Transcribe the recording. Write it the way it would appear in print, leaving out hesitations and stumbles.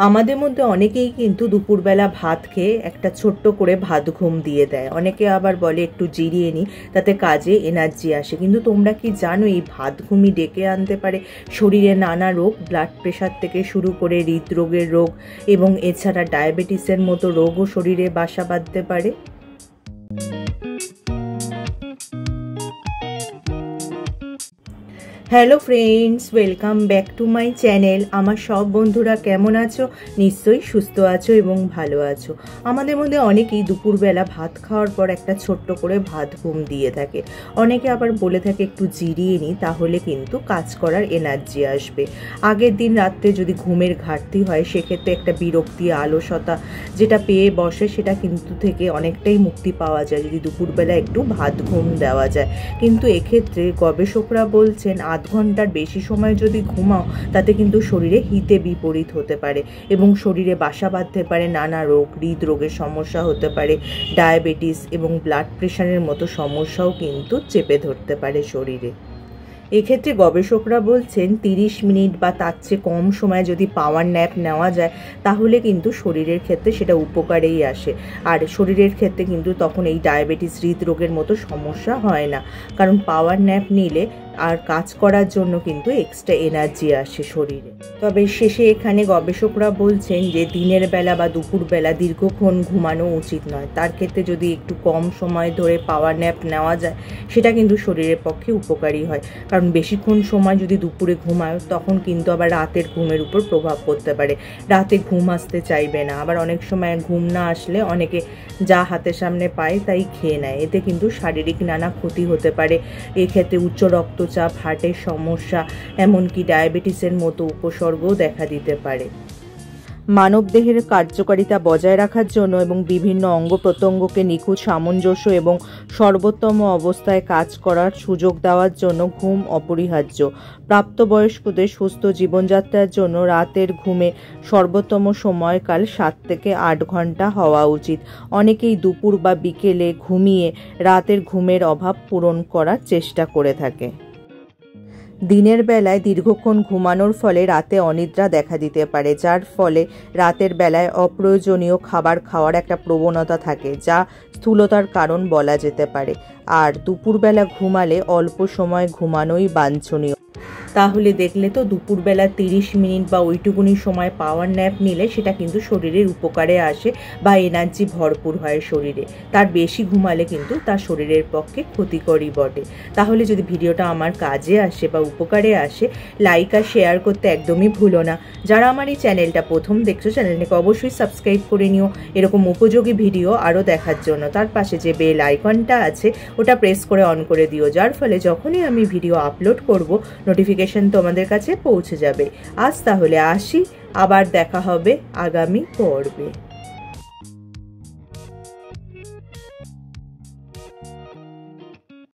আমাদের মধ্যে অনেকেই কিন্তু দুপুরবেলা ভাত খেয়ে একটা ছোট্ট করে ভাত ঘুম দিয়ে দেয়। অনেকে আবার বলে একটু জিরিয়ে নিই, তাতে কাজে এনার্জি আসে। কিন্তু তোমরা কি জানো এই ভাত ঘুমই ডেকে আনতে পারে শরীরে নানা রোগ, ব্লাড প্রেশার থেকে শুরু করে হৃদরোগের রোগ এবং এছাড়া ডায়াবেটিসের মতো রোগও শরীরে বাসা বাঁধতে পারে। Hello friends, welcome back to my channel. আমার সব বন্ধুরা কেমন আছো? নিশ্চয়ই সুস্থ আছো এবং ভালো আছো। আমাদের মধ্যে অনেকেই দুপুরবেলা ভাত খাওয়ার পর একটা ছোট্ট করে ভাত ঘুম দিয়ে থাকে। অনেকে আবার বলে থাকে একটু জিরিয়ে নিই, তাহলে কিন্তু কাজ করার এনার্জি আসবে। আগের দিন রাত্রে যদি ঘুমের ঘাটতি হয়, সেক্ষেত্রে একটা বিরক্তি, আলসতা যেটা পেয়ে বসে, সেটা কিন্তু থেকে অনেকটাই মুক্তি পাওয়া যায় যদি দুপুরবেলা একটু ভাত ঘুম দেওয়া যায়। কিন্তু এক্ষেত্রে গবেষকরা বলছেন 8 ঘন্টার বেশি সময় যদি ঘুমাও, তাতে কিন্তু শরীরে হিতে বিপরীত হতে পারে এবং শরীরে বাসা বাঁধতে পারে নানা রোগ, হৃদরোগের সমস্যা হতে পারে, ডায়াবেটিস এবং ব্লাড প্রেশারের মতো সমস্যাও কিন্তু চেপে ধরতে পারে শরীরে। এক্ষেত্রে গবেষকরা বলছেন 30 মিনিট বা তার চেয়ে কম সময় যদি পাওয়ার ন্যাপ নেওয়া যায়, তাহলে কিন্তু শরীরের ক্ষেত্রে সেটা উপকারেই আসে। আর শরীরের ক্ষেত্রে কিন্তু তখন এই ডায়াবেটিস, হৃদরোগের মতো সমস্যা হয় না, কারণ পাওয়ার ন্যাপ নিলে আর কাজ করার জন্য কিন্তু এক্সট্রা এনার্জি আসে শরীরে। তবে শেষে এখানে গবেষকরা বলছেন যে দিনের বেলা বা দুপুরবেলা দীর্ঘক্ষণ ঘুমানো উচিত নয়। তার ক্ষেত্রে যদি একটু কম সময় ধরে পাওয়ার ন্যাপ নেওয়া যায়, সেটা কিন্তু শরীরের পক্ষে উপকারী হয়। কারণ বেশিক্ষণ সময় যদি দুপুরে ঘুমায়, তখন কিন্তু আবার রাতের ঘুমের উপর প্রভাব পড়তে পারে। রাতে ঘুম আসতে চাইবে না, আবার অনেক সময় ঘুম না আসলে অনেকে যা হাতের সামনে পায় তাই খেয়ে নেয়। এতে কিন্তু শারীরিক নানা ক্ষতি হতে পারে। এক্ষেত্রে উচ্চ রক্তচাপ, হার্টের সমস্যা, এমনকি ডায়াবেটিসের মতো উপসর্গও দেখা দিতে পারে। মানবদেহের কার্যকারিতা বজায় রাখার জন্য এবং বিভিন্ন অঙ্গ প্রত্যঙ্গকে নিখুঁত সামঞ্জস্য এবং সর্বোত্তম অবস্থায় কাজ করার সুযোগ দেওয়ার জন্য ঘুম অপরিহার্য। প্রাপ্তবয়স্কদের সুস্থ জীবনযাত্রার জন্য রাতের ঘুমে সর্বোত্তম সময়কাল 7 থেকে 8 ঘন্টা হওয়া উচিত। অনেকেই দুপুর বা বিকেলে ঘুমিয়ে রাতের ঘুমের অভাব পূরণ করার চেষ্টা করে থাকে। দিনের বেলায় দীর্ঘক্ষণ ঘুমানোর ফলে রাতে অনিদ্রা দেখা দিতে পারে, যার ফলে রাতের বেলায় অপ্রয়োজনীয় খাবার খাওয়ার একটা প্রবণতা থাকে, যা স্থূলতার কারণ বলা যেতে পারে। আর দুপুরবেলা ঘুমালে অল্প সময় ঘুমানোই বাঞ্ছনীয়। তাহলে দেখলে তো, দুপুরবেলা 30 মিনিট বা ওইটুকুনি সময় পাওয়ার ন্যাপ নিলে সেটা কিন্তু শরীরের উপকারে আসে বা এনার্জি ভরপুর হয় শরীরে। তার বেশি ঘুমালে কিন্তু তার শরীরের পক্ষে ক্ষতিকরই বটে। তাহলে যদি ভিডিওটা আমার কাজে আসে বা উপকারে আসে, লাইক আর শেয়ার করতে একদমই ভুলো না। যারা আমার এই চ্যানেলটা প্রথম দেখছো, চ্যানেলটাকে অবশ্যই সাবস্ক্রাইব করে নিও এরকম উপযোগী ভিডিও আরও দেখার জন্য। তার পাশে যে বেল আইকনটা আছে, ওটা প্রেস করে অন করে দিও, যার ফলে যখনই আমি ভিডিও আপলোড করব, নোটিফিকেশন তোমাদের কাছে পৌঁছে যাবে। আজ তাহলে আসি, আবার দেখা হবে আগামী পর্বে।